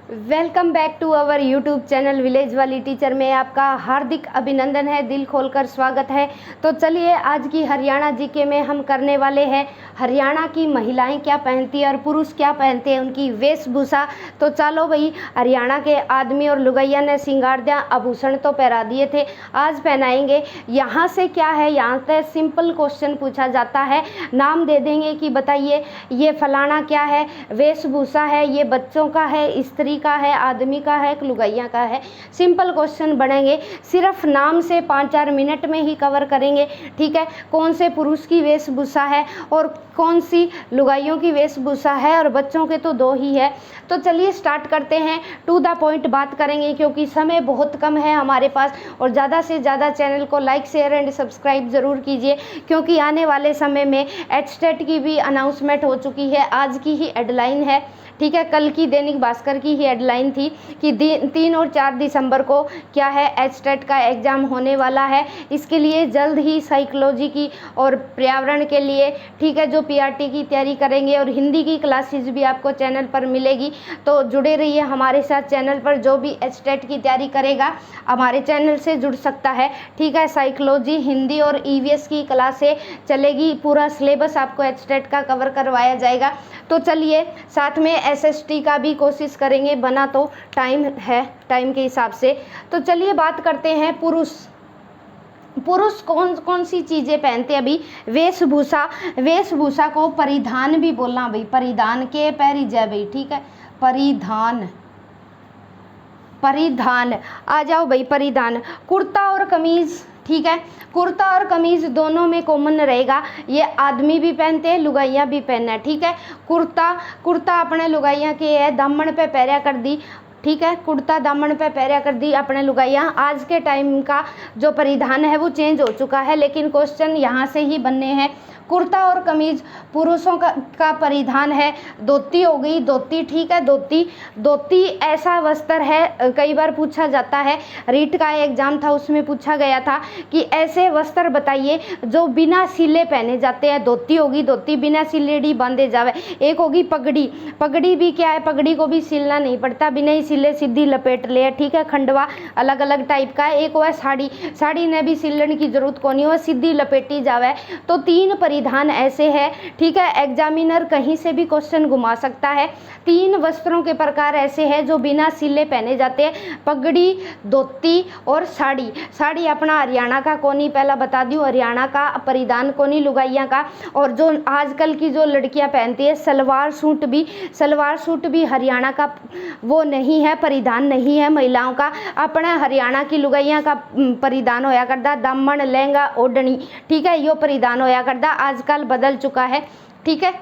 Welcome back to our YouTube channel village वाली teacher में आपका हार्दिक अभिनंदन है, दिल खोलकर स्वागत है। तो चलिए आज की हरियाणा जीके में हम करने वाले हैं हरियाणा की महिलाएं क्या पहनती है और पुरुष क्या पहनते हैं, उनकी वेशभूषा। तो चलो भाई, हरियाणा के आदमी और लुगैया ने सिंगारदिया आभूषण तो पहना दिए थे, आज पहनाएंगे। यहाँ से क्या है, यहाँ से सिंपल क्वेश्चन पूछा जाता है, नाम दे देंगे कि बताइए ये फलाना क्या है, वेशभूषा है, ये बच्चों का है, स्त्री का है, आदमी का है, लुगाइया का है। सिंपल क्वेश्चन बनेंगे, सिर्फ नाम से 5-4 मिनट में ही कवर करेंगे। ठीक है, कौन से पुरुष की वेशभूषा है और कौन सी लुगाइयों की वेशभूषा है, और बच्चों के तो 2 ही है। तो चलिए स्टार्ट करते हैं, टू द पॉइंट बात करेंगे क्योंकि समय बहुत कम है हमारे पास। और ज़्यादा से ज़्यादा चैनल को लाइक शेयर एंड सब्सक्राइब ज़रूर कीजिए क्योंकि आने वाले समय में एचटेट की भी अनाउंसमेंट हो चुकी है, आज की ही हेडलाइन है। ठीक है, कल की दैनिक भास्कर की ही हेडलाइन थी कि 3 और 4 दिसंबर को क्या है, एचटेट का एग्ज़ाम होने वाला है। इसके लिए जल्द ही साइकोलॉजी की और पर्यावरण के लिए, ठीक है, जो पीआरटी की तैयारी करेंगे, और हिंदी की क्लासेस भी आपको चैनल पर मिलेगी। तो जुड़े रहिए हमारे साथ चैनल पर, जो भी एचटेट की तैयारी करेगा हमारे चैनल से जुड़ सकता है। ठीक है, साइकोलॉजी, हिंदी और ईवीएस की क्लासें चलेगी, पूरा सिलेबस आपको एचटेट का कवर करवाया जाएगा। तो चलिए साथ में एसएसटी का भी कोशिश करेंगे, बना तो टाइम है, टाइम के हिसाब से। तो चलिए बात करते हैं पुरुष कौन कौन सी चीज़ें पहनते हैं। अभी वेशभूषा को परिधान भी बोलना भाई, परिधान के पैरी जय भाई। ठीक है, परिधान आ जाओ भाई, परिधान कुर्ता और कमीज़। ठीक है, कुर्ता और कमीज़ दोनों में कॉमन रहेगा, ये आदमी भी पहनते हैं, लुगाइयाँ भी पहनना है। ठीक है, कुर्ता अपने लुगाइयाँ के है, दामन पे पैरिया कर दी। ठीक है, कुर्ता दामन पे पैरिया कर दी अपने लुगाइयाँ। आज के टाइम का जो परिधान है वो चेंज हो चुका है, लेकिन क्वेश्चन यहाँ से ही बनने हैं। कुर्ता और कमीज पुरुषों का परिधान है। धोती हो गई, धोती। ठीक है, धोती ऐसा वस्त्र है, कई बार पूछा जाता है, रीट का एग्जाम था उसमें पूछा गया था कि ऐसे वस्त्र बताइए जो बिना सिले पहने जाते हैं। धोती होगी, धोती बिना सिलेड़ी बांधे जावे। एक होगी पगड़ी, पगड़ी भी क्या है, पगड़ी को भी सिलना नहीं पड़ता, बिना ही सिले सीधी लपेट ले। ठीक है, खंडवा अलग अलग टाइप का है। एक वो है साड़ी, साड़ी ने भी सिलने की जरूरत को नहीं, वो सीधी लपेटी जावे। तो 3 परिधान ऐसे है। ठीक है, एग्जामिनर कहीं से भी क्वेश्चन घुमा सकता है। 3 वस्त्रों के प्रकार ऐसे हैं जो बिना सिले पहने जाते हैं, पगड़ी, धोती और साड़ी। साड़ी अपना हरियाणा का कोनी, पहला बता दूं, हरियाणा का परिधान कोनी लुगाइयाँ का। और जो आजकल की जो लड़कियां पहनती है सलवार सूट भी हरियाणा का वो नहीं है, परिधान नहीं है महिलाओं का। अपना हरियाणा की लुगाइयाँ का परिधान होया करता दामन, लहंगा, ओढ़नी। ठीक है, यो परिधान होया करता, आजकल बदल चुका है। ठीक है,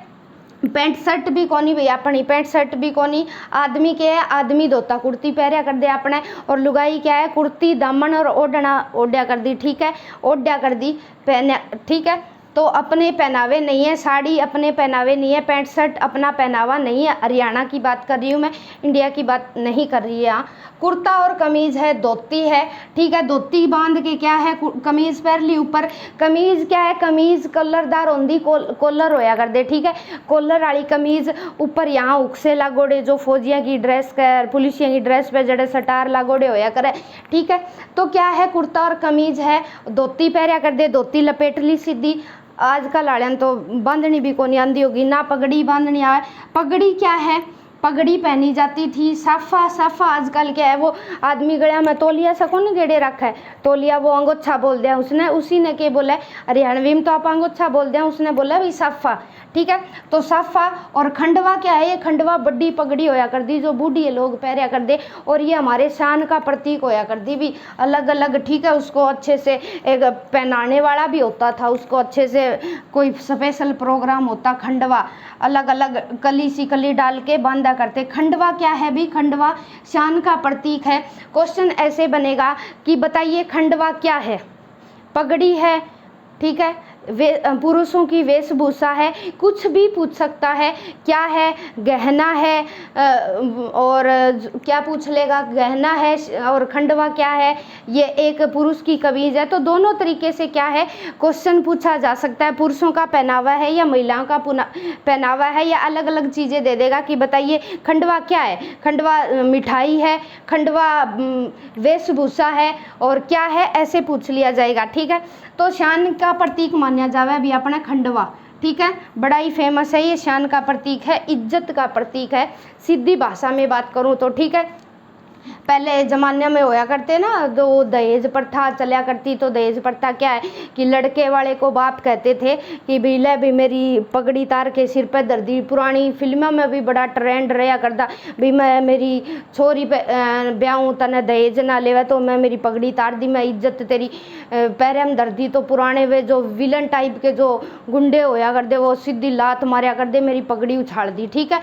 पैंट शर्ट भी कोनी भैया, अपनी पैंट शर्ट भी कोनी। आदमी क्या है, आदमी धोता कुर्ती पहरिया कर दे अपने, और लुगाई क्या है, कुर्ती दामन और ओढ़ा कर दी। ठीक है, ओढ़ा कर दी पहने। ठीक है, तो अपने पहनावे नहीं है, साड़ी अपने पहनावे नहीं है, पैंट शर्ट अपना पहनावा नहीं है। हरियाणा की बात कर रही हूँ मैं, इंडिया की बात नहीं कर रही है। यहाँ कुर्ता और कमीज़ है, धोती है। ठीक है, धोती बांध के क्या है, कमीज़ पहन ली ऊपर। कमीज़ क्या है, कमीज़ कलरदार होंगी, कॉलर होया कर दे। ठीक है, कॉलर वाली कमीज़ ऊपर यहाँ उकसे लागोड़े, जो फौजियाँ की ड्रेस का, पुलिसिया की ड्रेस पे जड़े सटार लागोड़े होया करे। ठीक है, तो क्या है, कुर्ता और कमीज़ है, धोती पहरिया कर दे, धोती लपेट ली सीधी। आजकल आड़ियां तो बांधनी भी कोनी आंदी होगी ना, पगड़ी बांधनी आए। पगड़ी क्या है, पगड़ी पहनी जाती थी। साफा आजकल क्या है, वो आदमी गया में तौलिया सा कौन गेड़े रखा है, तौलिया वो अंगोछा बोल दिया उसने, उसी ने के बोला हरियाणवी में तो आप अंगोछा बोल दिया, उसने बोला भाई साफा। ठीक है, तो साफा। और खंडवा क्या है, ये खंडवा बड़ी पगड़ी होया कर दी जो बूढ़ी लोग पहरिया कर दे, और ये हमारे शान का प्रतीक होया कर दी भी अलग अलग। ठीक है, उसको अच्छे से एक पहनाने वाला भी होता था, उसको अच्छे से कोई स्पेशल प्रोग्राम होता, खंडवा अलग अलग कली सी कली डाल के बांधा करते। खंडवा क्या है भी, खंडवा शान का प्रतीक है। क्वेश्चन ऐसे बनेगा कि बताइए खंडवा क्या है, पगड़ी है। ठीक है, पुरुषों की वेशभूषा है, कुछ भी पूछ सकता है, क्या है, गहना है, और क्या पूछ लेगा, गहना है और खंडवा क्या है, ये एक पुरुष की कमीज है। तो दोनों तरीके से क्या है क्वेश्चन पूछा जा सकता है। पुरुषों का पहनावा है या महिलाओं का पहनावा है, या अलग अलग चीज़ें दे देगा कि बताइए खंडवा क्या है, खंडवा मिठाई है, खंडवा वेशभूषा है, और क्या है, ऐसे पूछ लिया जाएगा। ठीक है, तो शान का प्रतीक माना जावे अभी अपना खंडवा। ठीक है, बड़ा ही फेमस है, ये शान का प्रतीक है, इज्जत का प्रतीक है, सीधी भाषा में बात करूं तो। ठीक है, पहले ज़माने में होया करते ना, तो दहेज प्रथा चलिया करती। तो दहेज प्रथा क्या है कि लड़के वाले को बाप कहते थे कि भी ले भी मेरी पगड़ी तार के सिर पे दर दी। पुरानी फिल्मों में भी बड़ा ट्रेंड रहा करता भी मैं मेरी छोरी पे ब्याहूँ तने दहेज ना लेवे तो मैं मेरी पगड़ी तार दी, मैं इज्जत तेरी पैरे में दर दी। तो पुराने वे जो विलन टाइप के जो गुंडे होया करते वो सीधी लात मारिया कर दे, मेरी पगड़ी उछाल दी। ठीक है,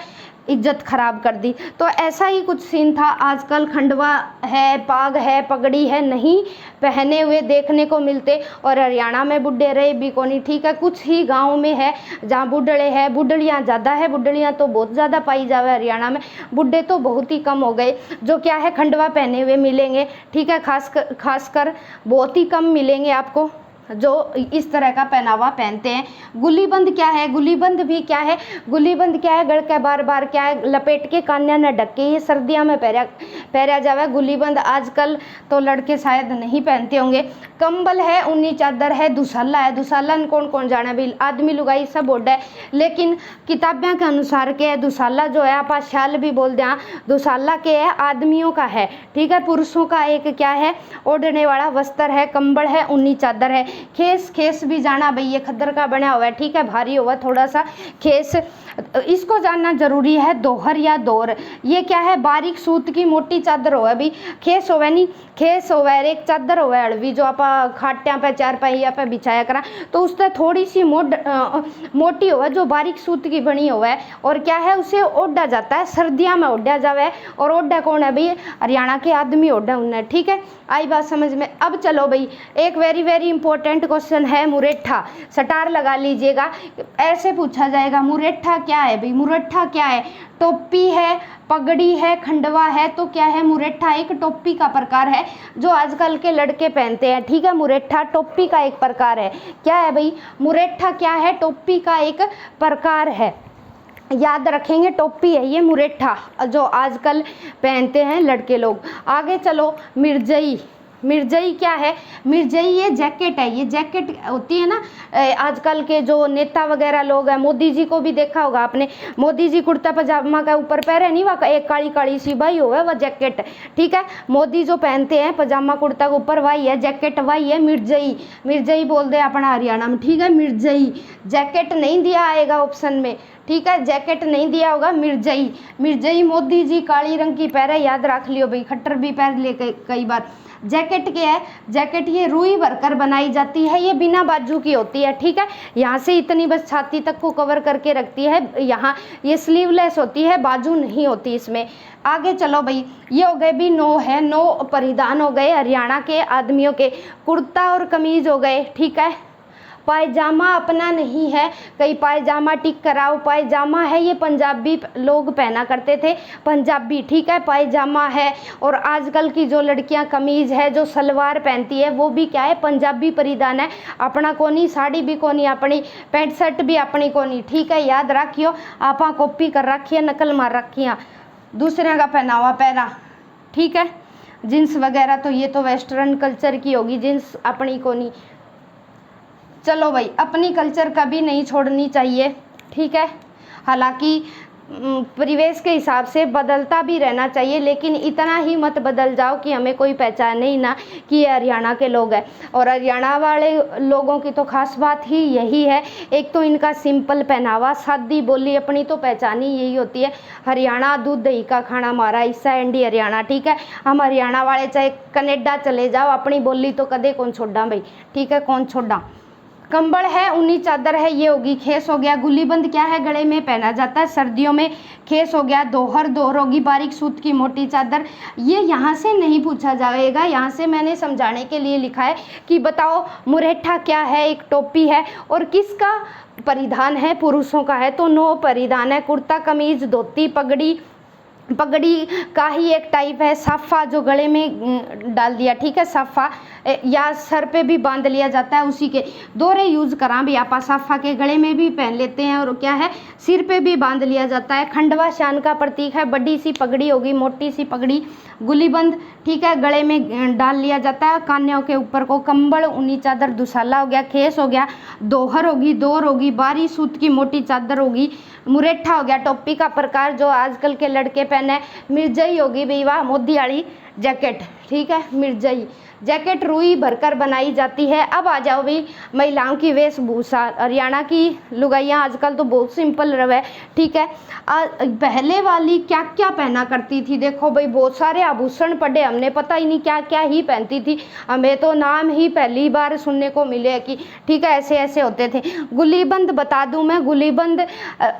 इज्जत खराब कर दी। तो ऐसा ही कुछ सीन था। आजकल खंडवा है, पाग है, पगड़ी है, नहीं पहने हुए देखने को मिलते। और हरियाणा में बुड्ढे रहे भी कोनी। ठीक है, कुछ ही गांव में है जहाँ बुड्ढड़े हैं, बुड्ढड़ियाँ ज़्यादा है, बुड्ढड़ियाँ तो बहुत ज़्यादा पाई जावे हरियाणा में, बुड्ढे तो बहुत ही कम हो गए जो क्या है खंडवा पहने हुए मिलेंगे। ठीक है, खासकर बहुत ही कम मिलेंगे आपको जो इस तरह का पहनावा पहनते हैं। गुलीबंद क्या है, गुलीबंद भी क्या है, गुलीबंद क्या है, गड़ के बार बार क्या है लपेट के कान्या न ढक के, ये सर्दियों में पहरा जावे गुलीबंद। आजकल तो लड़के शायद नहीं पहनते होंगे। कंबल है, ऊनी चादर है, दुसाला है। दुसाला कौन कौन जाना भी, आदमी लुगाई सब ओढ़ है, लेकिन किताबों के अनुसार के है दुसाला जो है, आप शाल भी बोल दें, दुसाला के है आदमियों का है। ठीक है, पुरुषों का एक क्या है ओढ़ने वाला वस्त्र है, कंबल है, ऊनी चादर है। खेस, खेस भी जाना भाई, ये खद्दर का बना हुआ है। ठीक है, भारी हुआ थोड़ा सा खेस, इसको जानना जरूरी है। दोहर या दौर, ये क्या है बारीक सूत की मोटी चादर होवे भी, खेस होवे नहीं, खेस होवे एक चादर होवे हड़वी जो आप खाटिया पे चार पहिया पे बिछाया करा, तो उससे थोड़ी सी मोटी होवे जो बारीक सूत की बनी होवे, और क्या है उसे ओढ़ा जाता है, सर्दियों में ओढ़ा जावे। और ओढ़ा कौन है भाई, हरियाणा के आदमी ओढ़ा उन्हें। ठीक है, आई बात समझ में। अब चलो भाई, एक वेरी वेरी इंपॉर्टेंट क्वेश्चन है मुरेठा, सटार लगा लीजिएगा, ऐसे पूछा जाएगा मुरेठा क्या है भाई, मुरेठा क्या है, टोपी है, पगड़ी है, खंडवा है, तो क्या है मुरेठा एक टोपी का प्रकार है जो आजकल के लड़के पहनते हैं। ठीक है, मुरेठा टोपी का एक प्रकार है। क्या है भाई, मुरेठा क्या है, टोपी का एक प्रकार है, याद रखेंगे, टोपी है ये मुरेठा जो आजकल पहनते हैं लड़के लोग। आगे चलो, मिर्जई, मिर्जई क्या है, मिर्जई ये जैकेट है, ये जैकेट होती है ना, आजकल के जो नेता वगैरह लोग हैं, मोदी जी को भी देखा होगा आपने, मोदी जी कुर्ता पजामा का ऊपर पहने नहीं, वह एक काली काली सी भाई हो वह जैकेट। ठीक है, मोदी जो पहनते हैं पजामा कुर्ता के ऊपर वही है जैकेट, वही है मिर्जई। मिर्जई बोल दे अपना हरियाणा में। ठीक है, मिर्जई, जैकेट नहीं दिया आएगा ऑप्शन में। ठीक है, जैकेट नहीं दिया होगा, मिर्जई। मिर्जई मोदी जी काली रंग की पहरे, याद रख लियो भाई, खट्टर भी पहन ले कई बार। जैकेट क्या है, जैकेट ये रुई भरकर बनाई जाती है, ये बिना बाजू की होती है। ठीक है, यहाँ से इतनी बस छाती तक को कवर करके रखती है, यहाँ ये स्लीवलेस होती है, बाजू नहीं होती इसमें। आगे चलो भाई, ये हो गए भी नो है, नो परिधान हो गए हरियाणा के आदमियों के, कुर्ता और कमीज हो गए। ठीक है, पायजामा अपना नहीं है, कई पायजामा टिक कराओ, पायजामा है ये पंजाबी लोग पहना करते थे, पंजाबी। ठीक है, पायजामा है। और आजकल की जो लड़कियां कमीज है, जो सलवार पहनती है, वो भी क्या है पंजाबी परिधान है, अपना कोनी, साड़ी भी कोनी अपनी, पैंट शर्ट भी अपनी कोनी। ठीक है, याद रखियो, आपा कॉपी कर रखिए, नकल मार रखिया, दूसरे का पहनावा पहना। ठीक है, जींस वगैरह तो ये तो वेस्टर्न कल्चर की होगी, जींस अपनी कोनी। चलो भाई, अपनी कल्चर कभी नहीं छोड़नी चाहिए। ठीक है, हालांकि परिवेश के हिसाब से बदलता भी रहना चाहिए, लेकिन इतना ही मत बदल जाओ कि हमें कोई पहचाने ही ना कि ये हरियाणा के लोग हैं। और हरियाणा वाले लोगों की तो खास बात ही यही है, एक तो इनका सिंपल पहनावा, सादी बोली, अपनी तो पहचान ही यही होती है, हरियाणा दूध दही का खाना हमारा हिस्सा एंडी हरियाणा। ठीक है, हम हरियाणा वाले चाहे कनेडा चले जाओ, अपनी बोली तो कदे कौन छोड़ा भाई। ठीक है, कौन छोड़ा, कंबल है, ऊनी चादर है, ये होगी खेस हो गया। गुल्लीबंद क्या है, गले में पहना जाता है सर्दियों में, खेस हो गया। दोहर, दोहर होगी बारीक सूत की मोटी चादर। ये यहाँ से नहीं पूछा जाएगा, यहाँ से मैंने समझाने के लिए लिखा है कि बताओ मुरेठा क्या है, एक टोपी है और किसका परिधान है, पुरुषों का है। तो नो परिधान है, कुर्ता कमीज धोती पगड़ी, पगड़ी का ही एक टाइप है। साफा जो गले में डाल दिया, ठीक है, साफा या सर पे भी बांध लिया जाता है, उसी के दोहरे यूज करा भी आपा, साफा के गले में भी पहन लेते हैं और क्या है सिर पे भी बांध लिया जाता है। खंडवा शान का प्रतीक है, बड़ी सी पगड़ी होगी, मोटी सी पगड़ी। गुलीबंद, ठीक है, गले में डाल लिया जाता है, कान्यों के ऊपर को। कंबल, ऊनी चादर, दुशाला हो गया, खेस हो गया, दोहर होगी, दोर होगी, बारी सूत की मोटी चादर होगी। मुरेठा हो गया टोपी का प्रकार जो आजकल के लड़के पहने। मिर्जई होगी भाई वाह, मोदी वाली जैकेट, ठीक है, मिर्जई जैकेट रुई भरकर बनाई जाती है। अब आ जाओ भाई महिलाओं की वेशभूषा। हरियाणा की लुगाइयाँ आजकल तो बहुत सिंपल रहे, ठीक है। पहले वाली क्या क्या पहना करती थी, देखो भाई बहुत सारे आभूषण पड़े, हमने पता ही नहीं क्या क्या ही पहनती थी, हमें तो नाम ही पहली बार सुनने को मिले कि ठीक है ऐसे ऐसे होते थे। गुलीबंद बता दूं मैं, गुलीबंद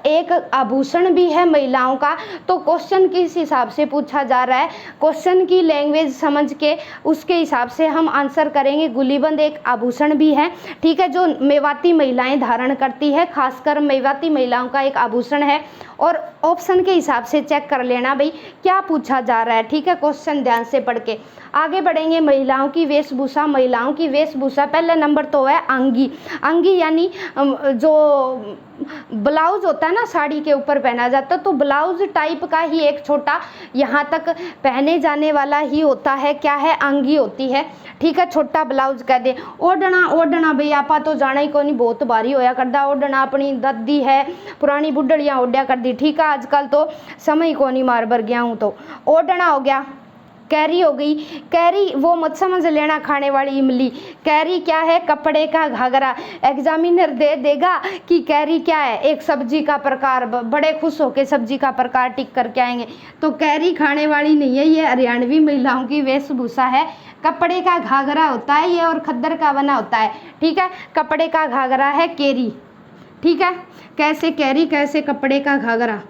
एक आभूषण भी है महिलाओं का। तो क्वेश्चन किस हिसाब से पूछा जा रहा है, क्वेश्चन की लैंग्वेज समझ के उसके हिसाब से हम आंसर करेंगे। गुलीबंद एक आभूषण भी है, ठीक है, जो मेवाती महिलाएं धारण करती है, खासकर मेवाती महिलाओं का एक आभूषण है। और ऑप्शन के हिसाब से चेक कर लेना भाई क्या पूछा जा रहा है, ठीक है, क्वेश्चन ध्यान से पढ़ के आगे बढ़ेंगे। महिलाओं की वेशभूषा, महिलाओं की वेशभूषा पहले नंबर तो है अंगी। अंगी यानी जो ब्लाउज होता है ना, साड़ी के ऊपर पहना जाता है, तो ब्लाउज टाइप का ही एक छोटा यहाँ तक पहने जाने वाला ही होता है, क्या है, अंगी होती है, ठीक है, छोटा ब्लाउज कह दे। ओढ़ना, ओढ़ना भाई आपा तो जाना ही को नहीं, बहुत भारी होया करदा ओढ़ना, अपनी दादी है पुरानी बुढ़ड़ियाँ ओढ़िया कर दी, ठीक है, आजकल तो समय को नहीं मार बर गया हूँ। तो ओढ़ना हो गया। कैरी हो गई, कैरी वो मत समझ लेना खाने वाली इमली, कैरी क्या है, कपड़े का घाघरा। एग्जामिनर दे देगा कि कैरी क्या है, एक सब्जी का प्रकार, बड़े खुश होके सब्जी का प्रकार टिक करके आएंगे। तो कैरी खाने वाली नहीं है, ये हरियाणवी महिलाओं की वेशभूषा है। कपड़े का घाघरा होता है ये और खद्दर का बना होता है, ठीक है, कपड़े का घाघरा है केरी, ठीक है। कैसे कैरी, कैसे कपड़े का घाघरा,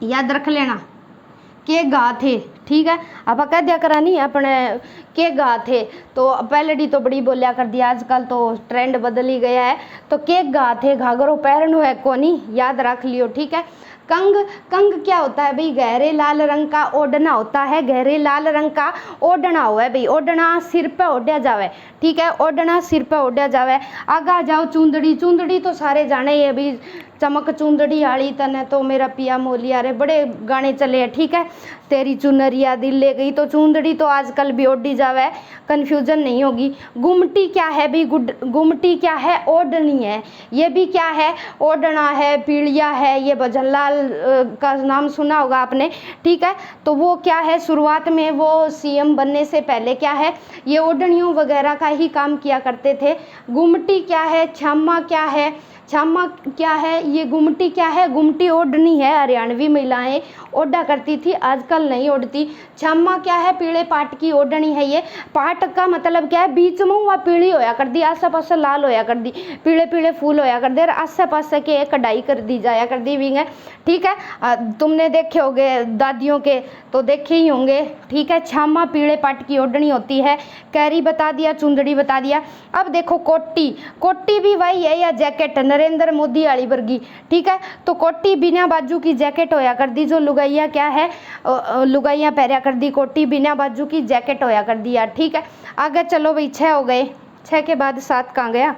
याद रख लेना। के गा थे, ठीक है, अब कह दिया करा नहीं अपने के गा थे, तो पहले तो बड़ी बोलिया कर दिया, आजकल तो ट्रेंड बदल ही गया है। तो के गा थे, घाघरो पहरनो है कोनी, याद रख लियो, ठीक है। कंग, कंग क्या होता है भाई, गहरे लाल रंग का ओढ़ना होता है, गहरे लाल रंग का ओढ़ना हुआ है भाई, ओढ़ना सिर पे ओढ़िया जावे, ठीक है, ओढ़ना सिर पे ओढ़िया जावे। आगा जाओ चूंदड़ी, चूंदड़ी तो सारे जाने ही है भाई, चमक चूंदड़ी आली तने तो मेरा पिया मोलिया रे, बड़े गाने चले हैं, ठीक है। तेरी चुनरिया दिल ले गई, तो चूंदड़ी तो आजकल भी ओढ़ी जावे, कन्फ्यूजन नहीं होगी। गुमटी क्या है भाई, गुमटी क्या है, ओढ़नी है, ये भी क्या है, ओढ़ना है, पीड़िया है, ये भजनलाल का नाम सुना होगा आपने, ठीक है। तो वो क्या है, शुरुआत में वो सीएम बनने से पहले क्या है, ये ओढ़नियों वगैरह का ही काम किया करते थे। गुमटी क्या है, छामा क्या है, छामा क्या है, ये गुमटी क्या है, गुमटी ओढ़नी है, हरियाणवी महिलाएं ओढ़ा करती थी, आजकल नहीं ओढ़ती। छामा क्या है, पीले पाट की ओढ़नी है। ये पाट का मतलब क्या है, बीच में वह पीली होया कर दी, आसे पास लाल होया कर दी, पीले पीले फूल होया कर दे, आसे पास के कढ़ाई कर दी जाया कर दी विंग है, ठीक है। तुमने देखे होंगे दादियों के, तो देखे ही होंगे, ठीक है। छामा पीले पाट की ओढ़नी होती है। कैरी बता दिया, चुंदड़ी बता दिया। अब देखो कोटी, कोटी भी वही है या जैकेट, नरेंद्र मोदी वाली वर्गी, ठीक है। तो कोटी बिना बाजू की जैकेट होया कर दी, जो लुगाइया क्या है, लुगाइया पहरा कर दी, कोटी बिना बाजू की जैकेट होया कर दिया, ठीक है। आगे चलो भाई, 6 हो गए, 6 के बाद 7 कहाँ गया,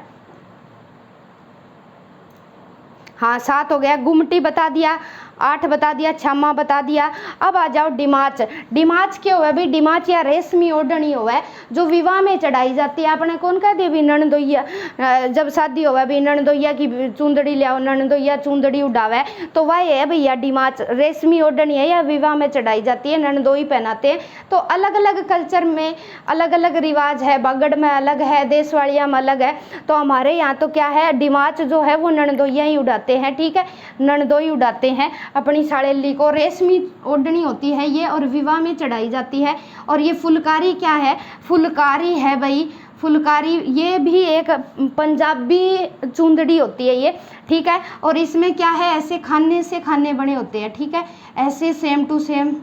हाँ 7 हो गया। गुमटी बता दिया, 8 बता दिया, छामा बता दिया। अब आ जाओ डिमाच। डिमाच क्या हुआ भाई, डिमाच या रेशमी ओढ़नी हुआ है जो विवाह में चढ़ाई जाती है। आपने कौन कह दिया भी ननदोइया, जब शादी हुआ भी ननदोइया की चुंदड़ी ले आओ, ननदोइया चुंदड़ी उड़ावे, तो वह है भैया डिमाच, रेशमी ओढ़नी है या विवाह में चढ़ाई जाती है, ननदोई पहनाते हैं। तो अलग अलग कल्चर में अलग अलग रिवाज है, बागड़ में अलग है, देशवाड़िया में अलग है। तो हमारे यहाँ तो क्या है, डिमाच जो है वो ननदोइया ही उड़ाते हैं, ठीक है, ननदोई उड़ाते हैं अपनी साड़ेली को। रेशमी ओढ़नी होती है ये और विवाह में चढ़ाई जाती है। और ये फुलकारी क्या है, फुलकारी है भाई, फुलकारी ये भी एक पंजाबी चुंदड़ी होती है ये, ठीक है। और इसमें क्या है, ऐसे खाने से खाने बने होते हैं, ठीक है, ऐसे सेम टू सेम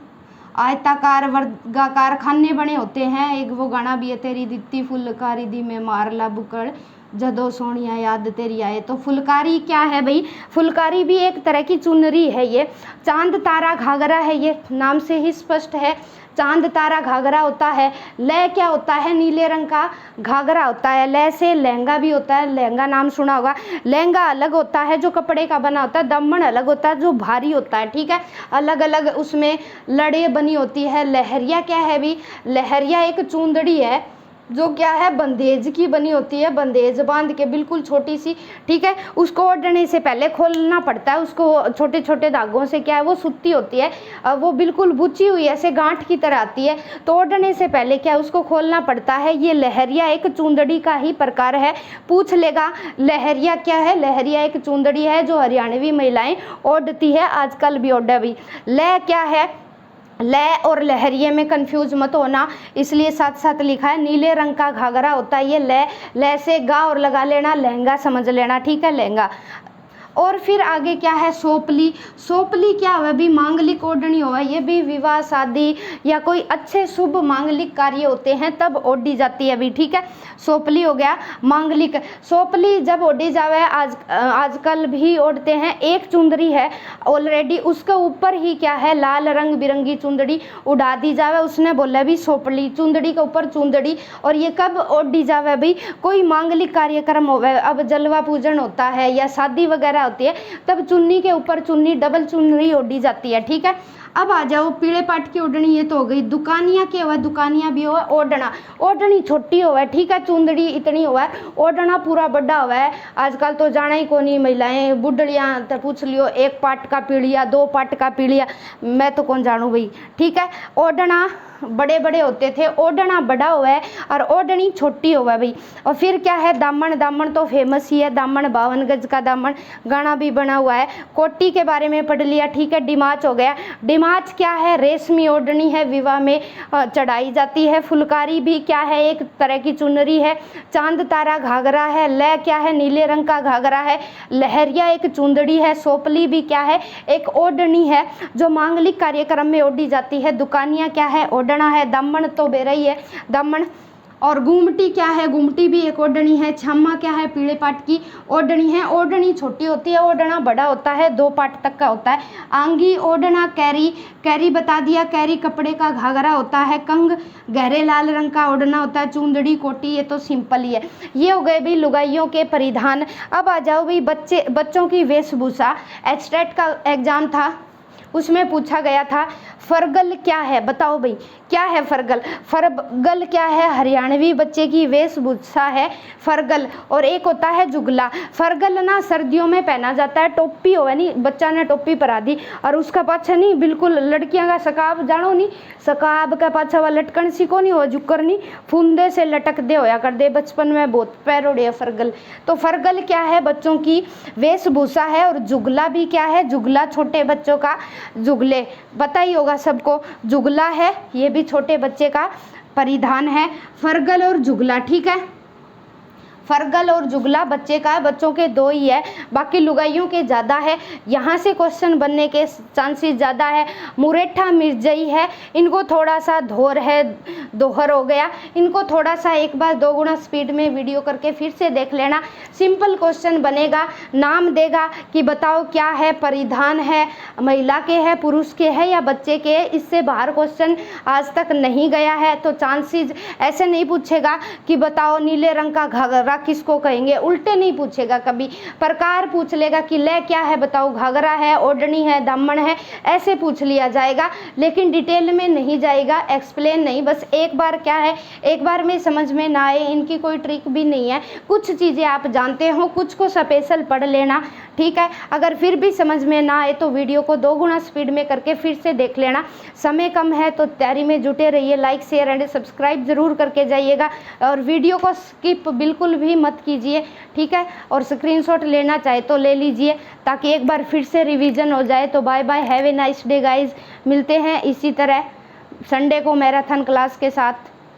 आयताकार वर्गाकार खाने बने होते हैं। एक वो गाना भी है, तेरी दित्ती फुलकारी दी में मार ला बुकड़ जदो सोनिया याद तेरी आए। तो फुलकारी क्या है भाई, फुलकारी भी एक तरह की चुनरी है ये। चांद तारा घाघरा है, ये नाम से ही स्पष्ट है, चांद तारा घाघरा होता है। लय क्या होता है, नीले रंग का घाघरा होता है। लय से लहंगा भी होता है, लहंगा नाम सुना होगा। लहंगा अलग होता है जो कपड़े का बना होता है, दमन अलग होता है जो भारी होता है, ठीक है। अलग अलग उसमें लड़े बनी होती है। लहरिया क्या है भी, लहरिया एक चुंदड़ी है जो क्या है, बंदेज की बनी होती है, बंदेज बांध के बिल्कुल छोटी सी, ठीक है। उसको ओढ़ने से पहले खोलना पड़ता है, उसको छोटे छोटे धागों से क्या है वो सुत्ती होती है, वो बिल्कुल बुची हुई ऐसे गांठ की तरह आती है। तो ओढ़ने से पहले क्या उसको खोलना पड़ता है। ये लहरिया एक चुंदड़ी का ही प्रकार है। पूछ लेगा लहरिया क्या है, लहरिया एक चुंदड़ी है जो हरियाणवी महिलाएं ओढ़ती है, आजकल भी ओढ़े भी। लय क्या है, लय और लहरिये में कंफ्यूज मत होना, इसलिए साथ साथ लिखा है। नीले रंग का घाघरा होता है ये लय, लय से गा और लगा लेना, लहंगा समझ लेना, ठीक है, लहंगा। और फिर आगे क्या है, सोपली। सोपली क्या हुआ भी, मांगलिक ओढ़नी हुआ, ये भी विवाह शादी या कोई अच्छे शुभ मांगलिक कार्य होते हैं तब ओढ़ी जाती है भी, ठीक है। सोपली हो गया मांगलिक। सोपली जब ओढ़ी जावे, आजकल भी ओढ़ते हैं। एक चुंदड़ी है ऑलरेडी, उसके ऊपर ही क्या है, लाल रंग बिरंगी चुंदड़ी उड़ा दी जावे, उसने बोला भी सोपली, चुंदड़ी के ऊपर चुंदड़ी। और ये कब ओढ़ी जावे भाई, कोई मांगलिक कार्यक्रम होवे, अब जलवा पूजन होता है या शादी वगैरह होती है, तब चुन्नी के ऊपर चुन्नी, डबल चुन्नी ओढ़ी जाती है, ठीक है। अब आ जाओ पीले पाट की ओढ़नी, ये तो हो गई। दुकानिया क्या हुआ, दुकानिया भी हुआ, ओढ़ना, ओढ़नी छोटी हुआ है, ठीक है, चुंदड़ी इतनी हुआ है, ओढ़ना पूरा बड़ा हुआ है। आजकल तो जाना ही कौन, महिलाएं बुढ़ड़ियाँ तो पूछ लियो, 1 पाट का पीढ़िया, 2 पाट का पीढ़िया, मैं तो कौन जानू भाई, ठीक है। ओढ़ना बड़े बड़े होते थे, ओढ़ना बड़ा हुआ है और ओढ़नी छोटी हुआ है भाई। और फिर क्या है, दामन, दामन तो फेमस ही है, दामन 52 गज का दामन, गाना भी बना हुआ है। कोटी के बारे में पढ़ लिया, ठीक है। डिमाच हो गया, डिमाच क्या है, रेशमी ओढ़नी है, विवाह में चढ़ाई जाती है। फुलकारी भी क्या है, एक तरह की चुनरी है। चांद तारा घाघरा है। लय क्या है, नीले रंग का घाघरा है। लहरिया एक चुंदड़ी है। सोपली भी क्या है, एक ओढ़नी है जो मांगलिक कार्यक्रम में ओढ़ी जाती है। दुकानिया क्या है, ओढ़ना है। दामन तो बेरा ही है, दामन। और गुमटी क्या है, गुमटी भी एक ओढ़नी है। छामा क्या है, पीले पाट की ओढ़नी है। ओढ़नी छोटी होती है, ओढ़ना बड़ा होता है, 2 पाट तक का होता है। आंगी ओढ़ना, कैरी, कैरी बता दिया, कैरी कपड़े का घाघरा होता है। कंग गहरे लाल रंग का ओढ़ना होता है। चुंदड़ी कोटी ये तो सिंपल ही है। ये हो गए भी लुगाइयों के परिधान। अब आ जाओ भाई बच्चों की वेशभूषा। एचटेट का एग्जाम था, उसमें पूछा गया था फरगल क्या है, बताओ भाई क्या है फरगल। फरगल क्या है, हरियाणवी बच्चे की वेशभूषा है फरगल। और एक होता है जुगला। फरगल ना सर्दियों में पहना जाता है, टोपी हो नहीं, बच्चा ने टोपी पहरा दी और उसका पाछा नहीं, बिल्कुल लड़कियां का सकाब जानो नहीं, सकाब का पाछा वाला लटकन सीखो नहीं हो, जुकर नहीं, फुंदे से लटक दे होया कर दे, बचपन में बहुत पैरोड़े फरगल। तो फरगल क्या है, बच्चों की वेशभूषा है। और जुगला भी क्या है, जुगला छोटे बच्चों का, जुगले पता ही होगा सबको, जुगला है, ये भी छोटे बच्चे का परिधान है। फरगल और जुगला, ठीक है। फरगल और जुगला बच्चे का, बच्चों के 2 ही है, बाकी लुगाइयों के ज़्यादा है। यहाँ से क्वेश्चन बनने के चांसेस ज़्यादा है। मुरेठा मिर्जई है, इनको थोड़ा सा धोर है, दोहर हो गया, इनको थोड़ा सा एक बार 2 गुना स्पीड में वीडियो करके फिर से देख लेना। सिंपल क्वेश्चन बनेगा, नाम देगा कि बताओ क्या है, परिधान है, महिला के है, पुरुष के है या बच्चे के है, इससे बाहर क्वेश्चन आज तक नहीं गया है। तो चांसेस ऐसे नहीं पूछेगा कि बताओ नीले रंग का घाघरा किसको कहेंगे, उल्टे नहीं पूछेगा कभी। प्रकार पूछ लेगा कि लय क्या है, बताओ घाघरा है, ओढ़नी है, दामन है, ऐसे पूछ लिया जाएगा, लेकिन डिटेल में नहीं जाएगा, एक्सप्लेन नहीं। बस एक बार क्या है, एक बार में समझ में ना आए, इनकी कोई ट्रिक भी नहीं है। कुछ चीज़ें आप जानते हो, कुछ को स्पेशल पढ़ लेना, ठीक है। अगर फिर भी समझ में ना आए तो वीडियो को 2 गुना स्पीड में करके फिर से देख लेना। समय कम है तो तैयारी में जुटे रहिए, लाइक शेयर एंड सब्सक्राइब जरूर करके जाइएगा और वीडियो को स्किप बिल्कुल भी मत कीजिए, ठीक है। और स्क्रीनशॉट लेना चाहे तो ले लीजिए ताकि एक बार फिर से रिवीजन हो जाए। तो bye bye, have a nice day guys. मिलते हैं इसी तरह संडे को मैराथन क्लास के साथ।